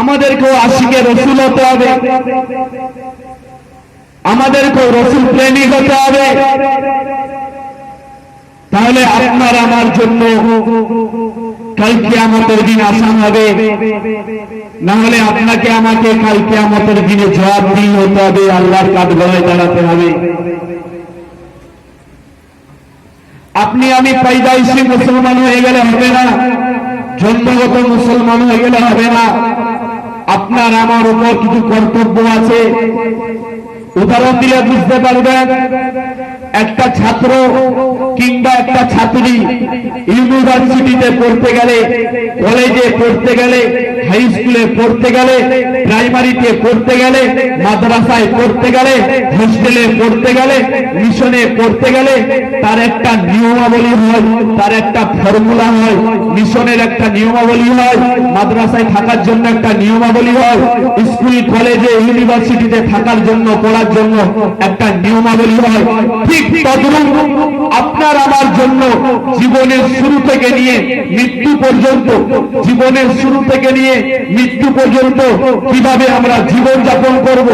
আমাদেরকেও আশিকে রসুল হতে হবে, আমাদেরকেও রসুল প্রেমিক হতে হবে। তাহলে আপনার আমার জন্য কাল কিয়ামতের দিন আসান হবে, না হলে আপনাকে আমাকে কাল কিয়ামতের দিনে জবাবদিহি হতে হবে, আল্লাহর কাঠগড়ায় দাঁড়াতে হবে। আপনি আমি পাইদাইশি মুসলমান হয়ে গেলে হবে না, জন্মগত মুসলমান হয়ে গেলে হবে না। আপনার আমার উপর কিছু কর্তব্য আছে। উদাহরণ দিলে বুঝতে পারবেন, একটা ছাত্র কিংবা একটা ছাত্রী ইউনিভার্সিটিতে পড়তে গেলে, কলেজে পড়তে গেলে, হাই স্কুলে পড়তে গেলে, প্রাইমারিতে পড়তে গেলে, মাদ্রাসায় পড়তে গেলে, হোস্টেলে পড়তে গেলে, মিশনে পড়তে গেলে তার একটা নিয়মাবলী হয়, তার একটা ফর্মুলা হয়। মিশনের একটা নিয়মাবলী হয়, মাদ্রাসায় থাকার জন্য একটা নিয়মাবলী হয়, স্কুল কলেজে ইউনিভার্সিটিতে থাকার জন্য পড়ার জন্য একটা নিয়মাবলী হয়। ঠিক তদ্রূপ আপনার আমার জন্য জীবনের শুরু থেকে নিয়ে মৃত্যু পর্যন্ত, জীবনের শুরু থেকে নিয়ে মৃত্যু পর্যন্ত কিভাবে আমরা জীবন যাপন করব,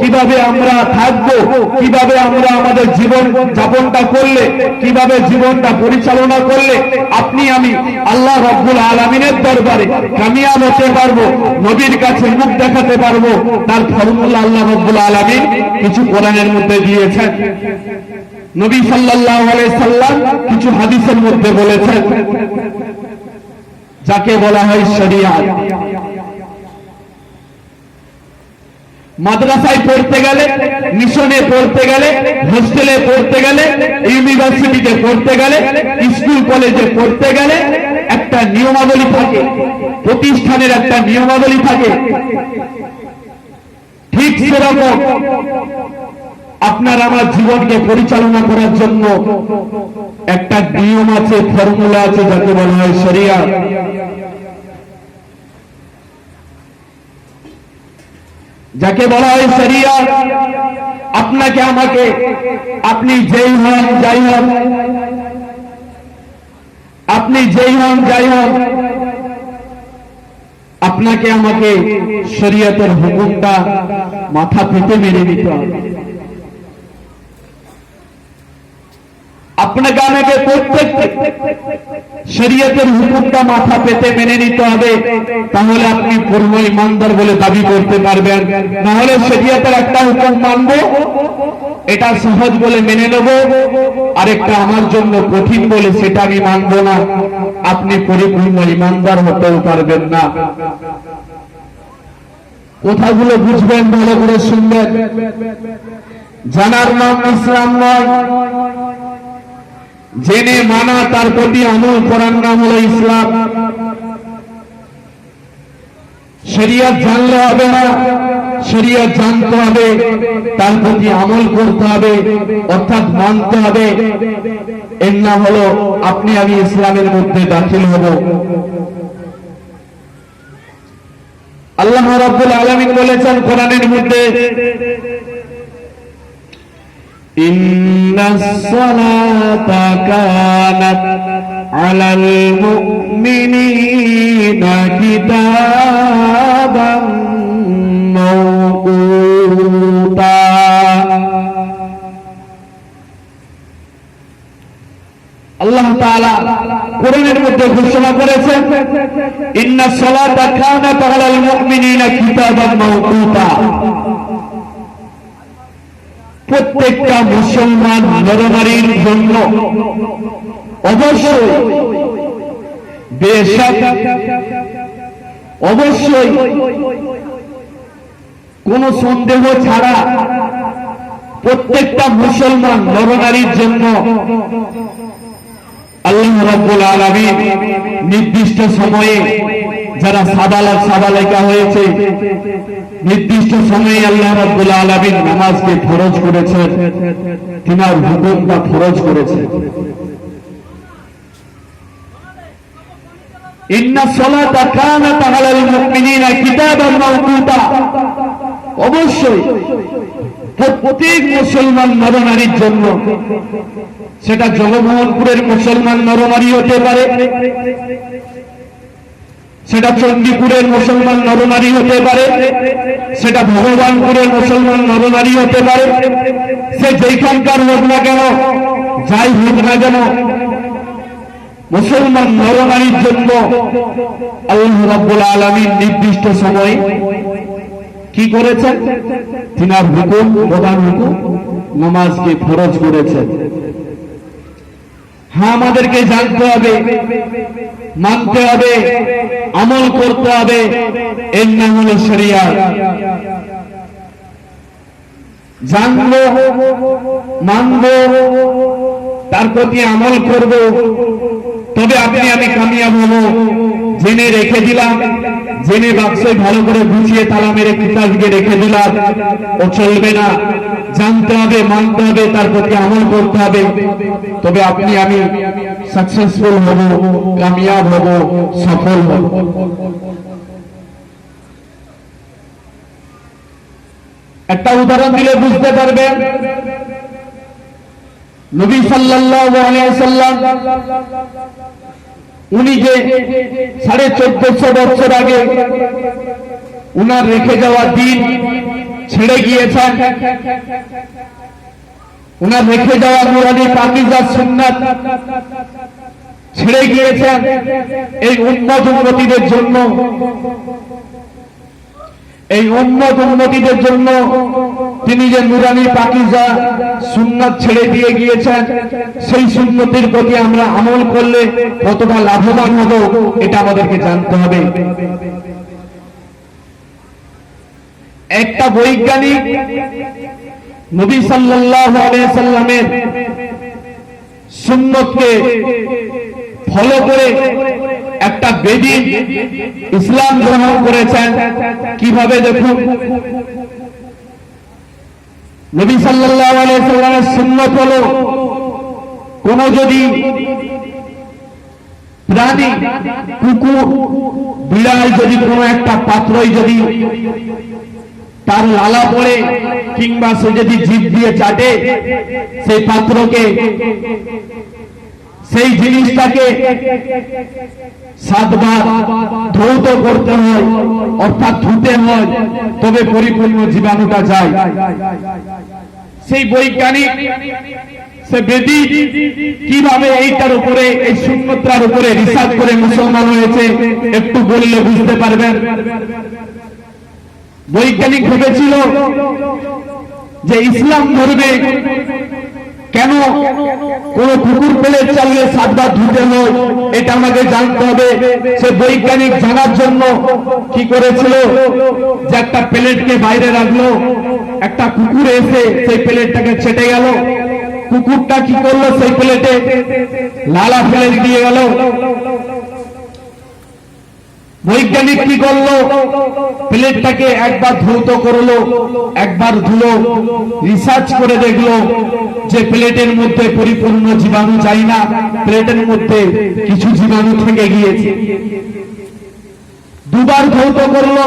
কিভাবে আমরা থাকবো, কিভাবে আমরা আমাদের জীবন যাপনটা করলে, কিভাবে জীবনটা পরিচালনা করলে আপনি আমি আল্লাহ রাব্বুল আলামিনের দরবারে কামিয়াব হতে পারবো, নবীর কাছে মুখ দেখাতে পারবো, তার ফর্মুলা আল্লাহ রাব্বুল আলামিন কিছু কোরআনের মধ্যে দিয়েছেন। নবী সাল্লাল্লাহু আলাইহি সাল্লাম কিছু হাদিসের মধ্যে বলেছেন, যাকে বলা হয় শরিয়াত। মাদ্রাসায় পড়তে গেলে, মিশনে পড়তে গেলে, হোস্টেলে পড়তে গেলে, ইউনিভার্সিটিতে পড়তে গেলে, স্কুল কলেজে পড়তে গেলে একটা নিয়মাবলী থাকে, প্রতিষ্ঠানের একটা নিয়মাবলী থাকে। ঠিক সেরকম আপনার আমার জীবনকে পরিচালনা করার জন্য একটা নিয়ম আছে, ফর্মুলা আছে, যাকে বলা হয় শরিয়াত। যাকে বলা হয় শরিয়াত, আপনাকে আমাকে, আপনি যেই হন যাই হন, আপনি যেই হন যাই হন, আপনাকে আমাকে শরিয়তের হুকুমটা মাথা পেতে মেনে নিতে হবে। আপনাকে আমাকে প্রত্যেককে শরিয়তের হুকুমটা মাথা পেতে মেনে নিতে হবে, তাহলে আপনি পূর্ণ ইমানদার বলে দাবি করতে পারবেন। না হলে শরিয়তের একটা হুকুম মানবো, এটা সহজ বলে মেনে নেব, আরেকটা আমার জন্য কঠিন বলে সেটা আমি মানবো না, আপনি পরিপূর্ণ ইমানদার হতেও পারবেন না। কথাগুলো বুঝবেন, ভালো করে শুনবেন। জানার নাম ইসলাম নয়, জেনে মানা তার প্রতি আমল করার নাম হলো ইসলাম। শরিয়ত জানলে হবে না, শরিয়ত জানতে হবে, তার প্রতি আমল করতে হবে, অর্থাৎ মানতে হবে। এর নাম হলো আপনি আমি ইসলামের মধ্যে দাখিল হব। আল্লাহ রাব্বুল আলামিন বলেছেন কোরআনের মধ্যে, ইন্নাস সালাতা কানাত আলাল মুমিনিনা কিতাবাম মাওকুতা। আল্লাহ তাআলা কোরআনের মধ্যে ঘোষণা করেছেন, ইন্নাস সালাতা কানাত আলাল মুমিনিনা কিতাবাম মাওকুতা। প্রত্যেকটা মুসলমান নরনারীর জন্য অবশ্যই, বেশক অবশ্যই, কোন সন্দেহ ছাড়া প্রত্যেকটা মুসলমান নরনারীর জন্য আল্লাহ রাব্বুল আলামিন নির্দিষ্ট সময়ে, যারা সাবালক সাবালিকা হয়েছে, নির্দিষ্ট সময়ে আল্লাহ রাব্বুল আলামিন নামাজকে ফরজ করেছেন, তিনার হুকুমটা ফরজ করেছেন। ইন্নাস সালাতা কানাত আলাল মুমিনিনা কিতাবাম মাওকুতা। অবশ্যই প্রত্যেক মুসলমান নরনারীর জন্য, সেটা জগমোহনপুরের মুসলমান নরনারী হতে পারে, সেটা চণ্ডীপুরের মুসলমান নরনারী হতে পারে, সেটা ভগবানপুরের মুসলমান নরনারী হতে পারে, সে যেখানকার হোক না কেন, যাই হোক না কেন, মুসলমান নরনারীর জন্য আল্লাহ রাব্বুল আলামিন নির্দিষ্ট সময় কি করেছেন? তিনার হুকুম, প্রধান হুকুম নামাজকে ফরজ করেছেন। হ্যাঁ, আমাদেরকে জানতে হবে, মানতে হবে, আমল করতে হবে, এর নাম হলো শরিয়াত। জানবো, মানবো, তার প্রতি আমল করব, তবে আপনি আমি কামিয়াব হব। জেনে রেখে দিলাম, জেনে বাক্সে ভালো করে গুছিয়ে তালা মেরে কিতাবকে রেখে দিলাম, ও চলবে না। জানতে হবে, মানতে হবে, তার প্রতি আমল করতে হবে, তবে আপনি আমি সাকসেসফুল হব, কামিয়াব হব, সফল হব। একটা উদাহরণ দিলে বুঝতে পারবেন। নবী সাল্লাল্লাহু আলাইহি ওয়াসাল্লাম উনি যে 1450 বছর আগে উনার রেখে যাওয়া দিন ছেড়ে গিয়েছেন, উনার রেখে যাওয়া নুরানি পাকিজা সুন্নাত ছেড়ে গিয়েছেন এই উম্মত উম্মতীদের জন্য। এই উম্মত উম্মতীদের জন্য তিনি যে নুরানি পাকিজা সুন্নাত ছেড়ে দিয়ে গিয়েছেন, সেই সুন্নতের প্রতি আমরা আমল করলে কতটা লাভবান হব, এটা আমাদেরকে জানতে হবে। একটা বৈজ্ঞানিক নবী সাল্লাল্লাহু আলাইহি সাল্লামের সুন্নতকে ফলো করে একটা বেদিন ইসলাম গ্রহণ করেছেন। কিভাবে দেখুন, নবী সাল্লাল্লাহু আলাইহি সাল্লামের সুন্নত হলো, কোন যদি প্রাণী, কুকুর, বিড়াল যদি কোনো একটা পাত্রই যদি তার লালা পড়ে কিংবা সে যদি জিভ দিয়ে চাটে সেই পাত্রকে, সেই জিনিসটাকে 7 বার ধৌত করতে হয়, অর্থাৎ ধুতে হয়, তবে পরিপূর্ণ জীবাণুটা যায়। সেই বৈজ্ঞানিক, সে বেদি কিভাবে এইটার উপরে, এই সুন্নতটার উপরে রিসার্চ করে মুসলমান হয়েছে, একটু বললে বুঝতে পারবেন। বৈজ্ঞানিক ভেবেছিল যে ইসলাম ধর্মে কেন কোন কুকুর প্লেট চালিয়ে 7 বার ধুতে হয়, এটা আমাকে জানতে হবে। সে বৈজ্ঞানিক জানার জন্য কি করেছিল, যে একটা প্লেটকে বাইরে রাখলো, একটা কুকুর এসে সেই প্লেটটাকে ছেটে গেল। কুকুরটা কি করলো, সেই প্লেটে লালা ফেলে দিয়ে গেল। বৈজ্ঞানিক কি করলো, প্লেটটাকে একবার ধৌত করলো, একবার ধুলো, রিসার্চ করে দেখলো যে প্লেটের মধ্যে পরিপূর্ণ জীবাণু যায় না, প্লেটের মধ্যে কিছু জীবাণু থেকে গিয়েছে। 2 বার ধৌত করলো,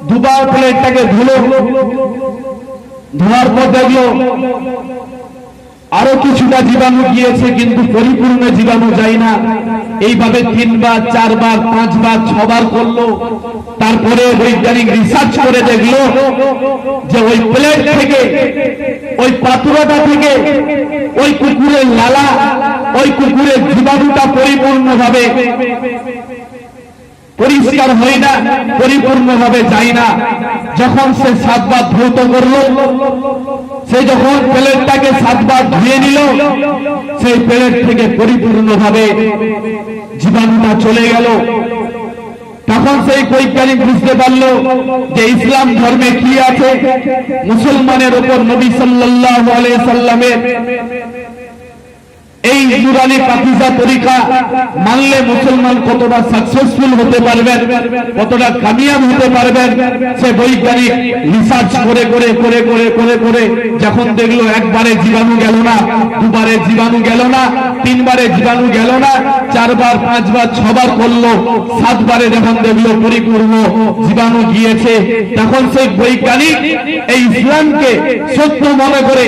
2 বার প্লেটটাকে ধুলো, ধোয়ার পর দেখলো আরো কিছুটা জীবাণু গিয়েছে, কিন্তু পরিপূর্ণ জীবাণু যায় না। এইভাবে 3 বার, 4 বার, 5 বার, 6 বার করলো। তারপরে বৈজ্ঞানিক রিসার্চ করে দেখলো যে ওই প্লেট থেকে, ওই পাত্রটা থেকে ওই কুকুরের লালা, ওই কুকুরের জীবাণুটা পরিপূর্ণভাবে পরিষ্কার হয় না, পরিপূর্ণভাবে যায় না। যখন সে 7 বার ধৌত করলো, সে যখন প্লেটটাকে 7 বার ধুয়ে নিল, সেই প্লেট থেকে পরিপূর্ণভাবে জীবাণুটা চলে গেল। তখন সেই বৈজ্ঞানিক বুঝতে পারলো যে ইসলাম ধর্মে কি আছে। মুসলমানের উপর নবী সাল্লাল্লাহু আলাইহি সাল্লামের এই নুরানি পাকিজা তরিকা মানলে মুসলমান কতটা সাকসেসফুল হতে পারবেন, কতটা কামিয়াব হতে পারবেন, সে বৈজ্ঞানিক রিসার্চ করে করে করে করে করে করে যখন দেখলো একবারে জীবাণু গেল না, 2 বারে জীবাণু গেল না, 3 বারে জীবাণু গেল না, 4 বার, 5 বার, 6 বার করলো, 7 বারে যখন দেখলো পরিপূর্ণ জীবাণু গিয়েছে, তখন সেই বৈজ্ঞানিক এই ইসলামকে সত্য মনে করে,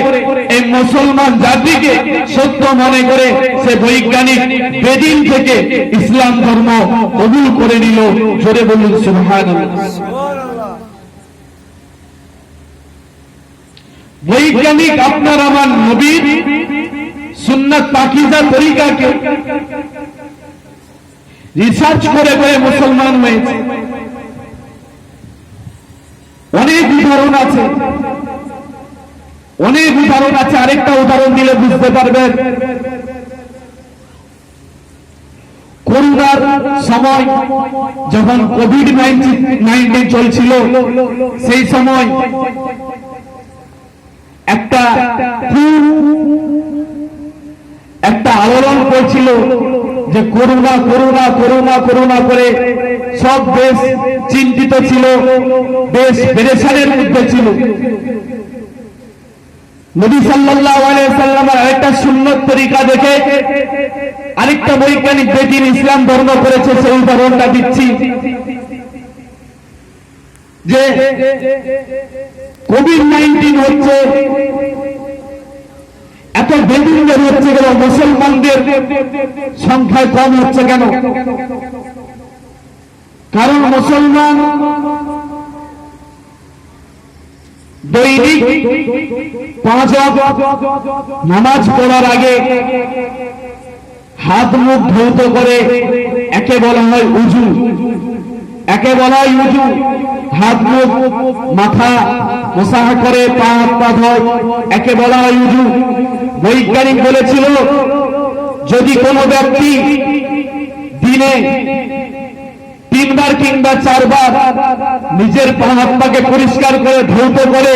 এই মুসলমান জাতিকে সত্য মনে করে সে বৈজ্ঞানিক বেদিন থেকে ইসলাম ধর্ম কবুল করে নিল। জোরে বলুন সুবহানাল্লাহ। বৈজ্ঞানিক আপনার আমার নবীর সুন্নাত পাকিজা তরিকাকে রিসার্চ করে করে মুসলমান হয়েছে। অনেক উদাহরণ আছে, অনেক উদাহরণ আছে। আরেকটা উদাহরণ দিলে বুঝতে পারবেন। করোনার সময় যখন কোভিড-19 চলছিল, সেই সময় একটা আলোড়ন করছিল যে করোনা করোনা করোনা করোনা করে সব দেশ চিন্তিত ছিল, দেশ পেরেশানের মধ্যে ছিল। নবী সাল্লাল্লাহু আলাইহি সাল্লামের আরেকটা সুন্নত তরিকা দেখে আরেকটা বৈজ্ঞানিক বেদিন ইসলাম ধর্ম করেছে। সেই উদাহরণটা দিচ্ছি যে কোভিড-19 হচ্ছে, এত বেদিনদের হচ্ছে কেন, মুসলমানদের সংখ্যায় কম হচ্ছে কেন? কারণ মুসলমান দৈনিক 5 ওয়াক্ত নামাজ পড়ার আগে হাত মুখ ধৌত করে, একে বলা হয় উজু, একে বলা হয় উজু। হাত মুখ মাথা মুসাহা করে পা ধোয়, একে বলা হয় উজু। বৈজ্ঞানিক বলেছিল যদি কোনো ব্যক্তি দিনে 3 বার কিংবা 4 বার নিজের পা হাত পাকে পরিষ্কার করে ধৌত করে,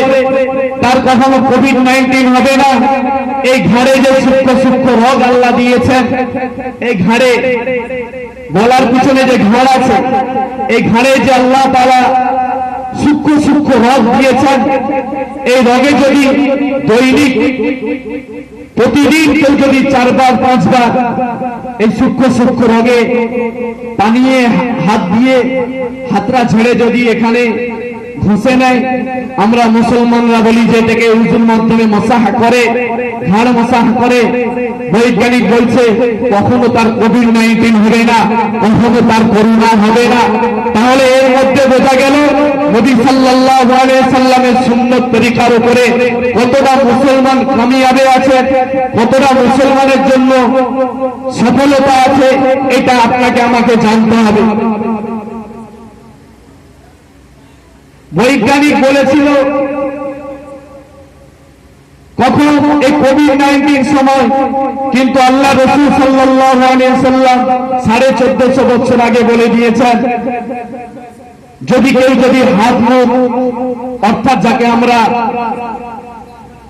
তার কখনো কোভিড-19 হবে না। এই ঘাড়ে যে সূক্ষ্ম সূক্ষ্ম রোগ আল্লাহ দিয়েছেন, এই ঘাড়ে গলার পিছনে যে ঘাড় আছে, এই ঘাড়ে যে আল্লাহ তাআলা সূক্ষ্ম সূক্ষ্ম রোগ দিয়েছেন, এই রোগে যদি দৈনিক প্রতিদিন কেউ যদি 4 বার 5 বার এই সূক্ষ্ম সূক্ষ্ম রোগে পানিয়ে হাত দিয়ে হাতরা ছেড়ে যদি এখানে ঘষে নেয়, আমরা মুসলমানরা বলি যে এটাকে উজুর মাধ্যমে মাসাহ করে, ঘাড় মাসাহ করে। বৈজ্ঞানিক বলছে কখনো তার কোভিড-19 হবে না, কখনো তার করোনা হবে না। তাহলে এর মধ্যে বোঝা গেল নবী সাল্লাল্লাহু আলাইহি সাল্লামের সুন্নত তরিকার উপরে কতটা মুসলমান কামিয়াবে আছে, কতটা মুসলমানের জন্য সফলতা আছে, এটা আপনাকে আমাকে জানতে হবে। বৈজ্ঞানিক বলেছিল কখন এই কোভিড-19 সময়, কিন্তু আল্লাহ রাসূল সাল্লাল্লাহু আলাইহি সাল্লাম 1450 বছর আগে বলে দিয়েছেন যদি কেউ যদি হাত মুখ, অর্থাৎ যাকে আমরা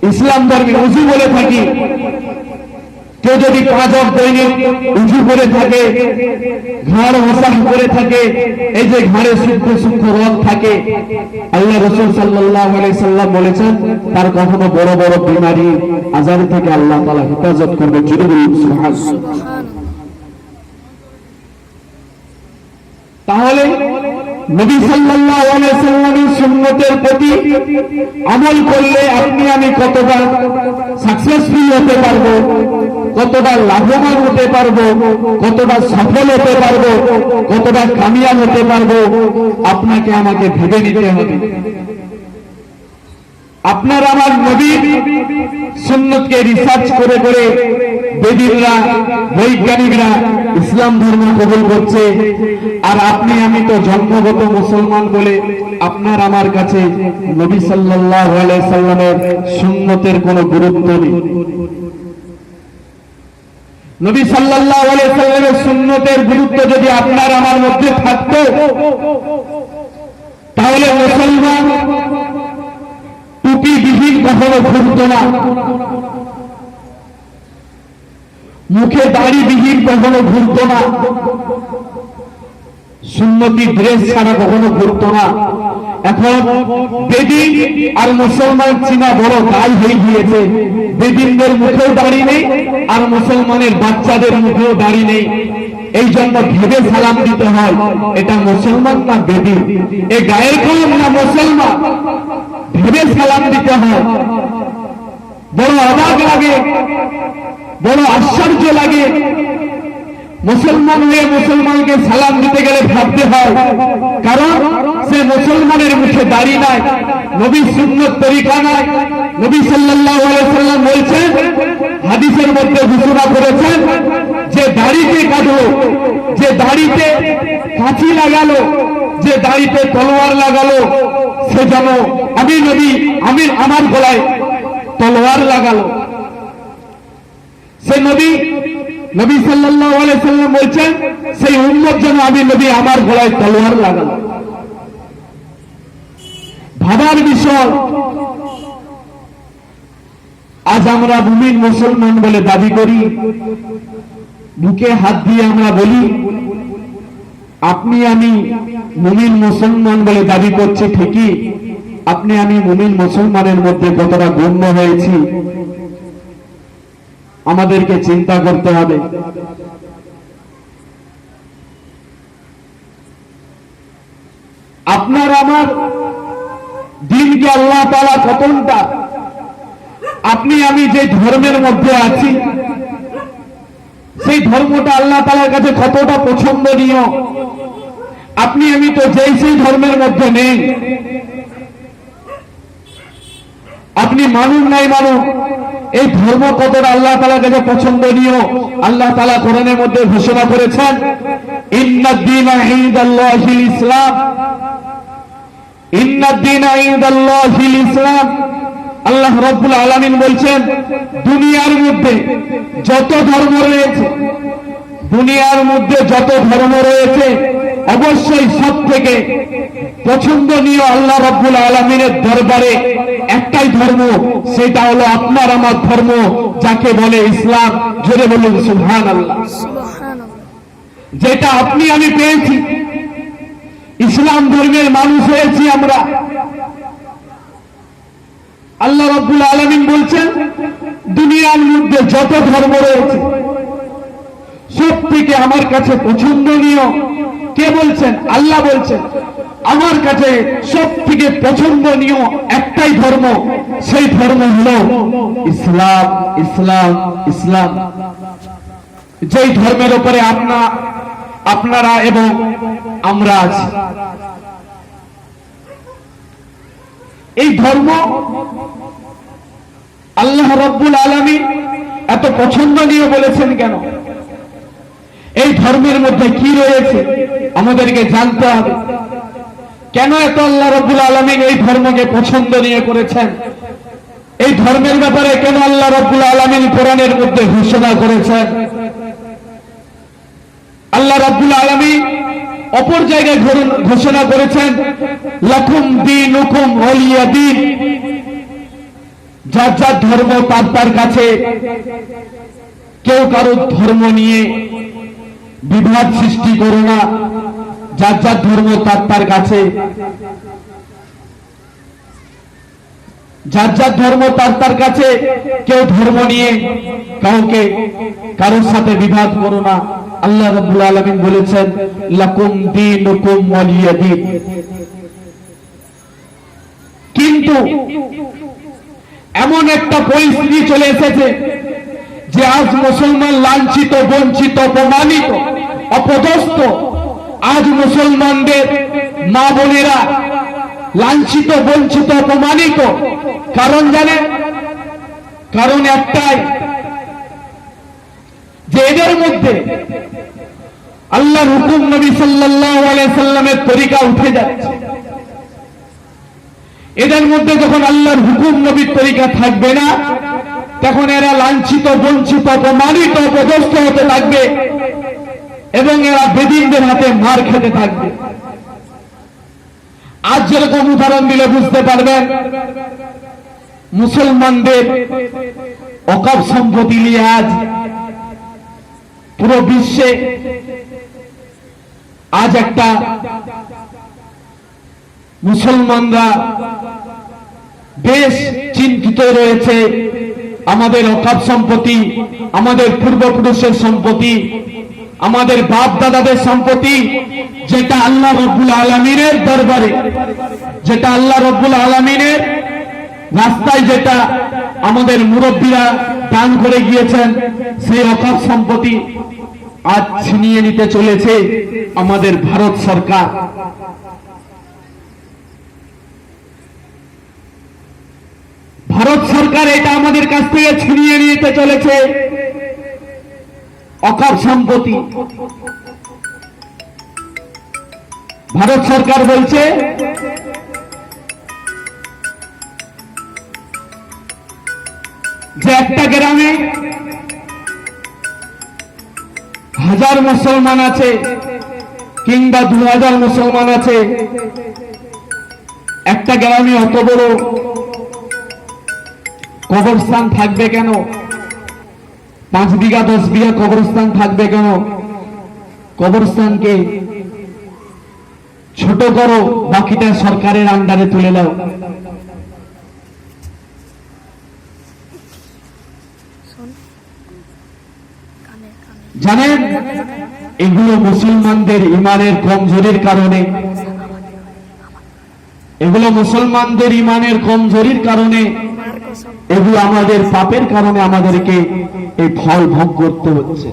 ইসলাম ধর্মে উজু বলে থাকি, কেউ যদি 5 ওয়াক্ত দৈনিক উজু করে থাকে, ঘাড় মাসাহ করে থাকে, এই যে ঘাড়ে সূক্ষ্ম সূক্ষ্ম রোগ থাকে, আল্লাহ রাসূল সাল্লাল্লাহু আলাইহি সাল্লাম বলেছেন তার কখনো বড় বড় বিমারি আযাব থেকে আল্লাহ তাআলা হেফাজত করবে। জোরে বলুন সুবহানাল্লাহ। তাহলে নবী সাল্লাল্লাহু আলাইহি সাল্লামের সুন্নতের প্রতি আমল করলে আপনি আমি কতটা সাকসেসফুল হতে পারবো, কতটা লাভবান হতে পারবো, কতটা সফল হতে পারবো, কতটা কামিয়াব হতে পারবো, আপনাকে আমাকে ভেবে নিতে হবে। আপনার আমার নবীর সুন্নতকে রিসার্চ করে করে বেদিনরা, বৈজ্ঞানিকরা ইসলাম ধর্ম কবুল করছে, আর আপনি আমি তো জন্মগত মুসলমান বলে আপনার আমার কাছে নবী সাল্লাল্লাহু আলাইহি সাল্লামের সুন্নতের কোনো গুরুত্ব নেই। নবী সাল্লাল্লাহু আলাইহি সাল্লামের সুন্নতের গুরুত্ব যদি আপনার আমার মধ্যে থাকতো, তাহলে মুসলমান টুপিবিহীন কখনো ঘুরতো না, মুখে দাড়িবিহীন কখনো ঘুরতো না, সুন্নতি ড্রেস ছাড়া কখনো ঘুরতো না। এখন বেদিন আর মুসলমান চিনা বড় দায় হয়ে গিয়েছে। বেদিনদের মুখেও দাড়ি নেই, আর মুসলমানের বাচ্চাদের মুখেও দাড়ি নেই। এই জন্য ভেবে সালাম দিতে হয় এটা মুসলমান না বেদিন, এ গায়ের কলম না মুসলমান, ভেবে সালাম দিতে হয়। বড় অবাক লাগে বড় আশ্চর্য লাগে। মুসলমান হয়ে মুসলমানকে সালাম দিতে গেলে ভাবতে হয়, কারণ সে মুসলমানের মুখে দাড়ি নাই, নবীর সুন্নত তরিকা নাই। নবী সাল্লাল্লাহু আলাইহি সাল্লাম বলছেন, হাদিসের মধ্যে ঘোষণা করেছেন যে দাড়িতে কাটলো, যে দাড়িতে কাঁচি লাগালো, যে দাড়িতে তলোয়ার লাগালো, সে যেন আমি নবী, আমি আমার গলায় তলোয়ার লাগালো। সে নবী সাল্লাল্লাহু আলাইহি সাল্লাম বলছেন, সেই উম্মত যেন আমি নবী আমার গলায় তলোয়ার লাগালো। ভাবার বিষয়, আজ আমরা মুমিন মুসলমান বলে দাবি করি, বুকে হাত দিয়ে আমরা বলি আপনি আমি মুমিন মুসলমান বলে দাবি করছি ঠিকই, আপনি আমি মুমিন মুসলমানের মধ্যে কতটা গণ্য হয়েছি আমাদেরকে চিন্তা করতে হবে। আপনার আমার দিনকে আল্লাহ তাআলা কতটা, আপনি আমি যে ধর্মের মধ্যে আছি সেই ধর্মটা আল্লাহ তাআলার কাছে কতটা পছন্দনীয়, আপনি আমি তো সেই ধর্মের মধ্যে নেই। আপনি মানুন নাই মানুন, এই ধর্ম কতটা আল্লাহ তাআলার কাছে পছন্দনীয়। আল্লাহ তাআলা কোরআনের মধ্যে ঘোষণা করেছেন, ইন্নাদ-দীনা ইনদাল্লাহিল ইসলাম, ইন্নাদ-দীনা ইনদাল্লাহিল ইসলাম। আল্লাহ রাব্বুল আলামিন বলছেন, দুনিয়ার মধ্যে যত ধর্ম রয়েছে, দুনিয়ার মধ্যে যত ধর্ম রয়েছে, অবশ্যই সব থেকে পছন্দনীয় আল্লাহ রাব্বুল আলামিনের দরবারে একটাই ধর্ম, সেটা হলো আপনার আমার ধর্ম, যাকে বলে ইসলাম। জোরে বলুন সুবহানাল্লাহ। যেটা আপনি আমি পেয়েছি, ইসলাম ধর্মের মানুষ হয়েছি আমরা। আল্লাহ রাব্বুল আলামিন বলছেন, দুনিয়ার মধ্যে যত ধর্ম রয়েছে সব থেকে আমার কাছে পছন্দনীয়, কে বলছেন? আল্লাহ বলছেন, আমার কাছে সব থেকে পছন্দনীয় একটাই ধর্ম, সেই ধর্ম হলো ইসলাম। ইসলাম ইসলাম যেই ধর্মের উপরে আপনারা এবং আমরা আছি। এই ধর্ম আল্লাহ রাব্বুল আলামিন এত পছন্দনীয় বলেছেন কেন? এই ধর্মের মধ্যে কি রয়েছে আমাদেরকে জানতে হবে। কেন এত আল্লাহ রাব্বুল আলামিন এই ধর্মকে পছন্দনীয় করেছেন? এই ধর্মের ব্যাপারে কেন আল্লাহ রাব্বুল আলামিন কোরআনের মধ্যে ঘোষণা করেছেন? আল্লাহ রাব্বুল আলামিন অপর জায়গায় ঘোষণা করেছেন, লাকুম দীনুকুম ওয়ালিয়া দীন। যার যার ধর্ম তার তার কাছে, কেউ কারো ধর্ম নিয়ে বিভাদ সৃষ্টি করো না। যার যার ধর্ম তার তার কাছে, যার যার ধর্ম তার তার কাছে, কেউ ধর্ম নিয়ে কারোর সাথে বিভাদ করো না। আল্লাহ রাব্বুল আলামিন বলেছেন, লাকুম দীনুকুম ওয়ালিয়া দীন। কিন্তু এমন একটা পরিস্থিতি চলে এসেছে যে আজ মুসলমান লাঞ্ছিত, বঞ্চিত, অপমানিত, অপদস্থ। আজ মুসলমানদের মা বোনেরা লাঞ্ছিত, বঞ্চিত, অপমানিত। কারণ জানেন? কারণ একটাই, যে এদের মধ্যে আল্লাহর হুকুম, নবী সাল্লাল্লাহু আলাইহি সাল্লামের তরিকা উঠে যাচ্ছে। এদের মধ্যে যখন আল্লাহর হুকুম, নবীর তরিকা থাকবে না, তখন এরা লাঞ্ছিত, বঞ্চিত, অপমানিত, অপদস্থ হতে থাকবে এবং এরা বেদিনদের হাতে মার খেতে থাকবে। আজ যেরকম উদাহরণ দিলে বুঝতে পারবেন, মুসলমানদের ওয়াকফ সম্পত্তি নিয়ে আজ পুরো বিশ্বে আজ একটা মুসলমানরা বেশ চিন্তিত রয়েছে। আমাদের ওয়াকফ সম্পত্তি, আমাদের পূর্বপুরুষের সম্পত্তি, আমাদের বাপ দাদাদের সম্পত্তি, যেটা আল্লাহ রাব্বুল আলামিনের দরবারে, যেটা আল্লাহ রাব্বুল আলামিনের রাস্তায় যেটা আমাদের মুরব্বীরা দান করে গিয়েছেন, সেই অকাপ সম্পত্তি আজ ছিনিয়ে নিতে চলেছে আমাদের ভারত সরকার। ভারত সরকার এটা আমাদের কাছ থেকে ছিনিয়ে নিতে চলেছে অকাপ সম্পত্তি। ভারত সরকার বলছে যে একটা গ্রামে 1000 মুসলমান আছে কিংবা 2000 মুসলমান আছে, একটা গ্রামে অত বড় কবরস্থান থাকবে কেন? 5 বিঘা 10 বিঘা কবরস্থান থাকবে কেন? কবরস্থানকে ছোট করো, বাকিটা সরকারের আন্ডারে তুলে দাও। জানেন, এগুলো মুসলমানদের ইমানের কমজোরির কারণে, এগুলো মুসলমানদের ইমানের কমজোরির কারণে, এগুলো আমাদের পাপের কারণে আমাদেরকে এই ফল ভোগ করতে হচ্ছে।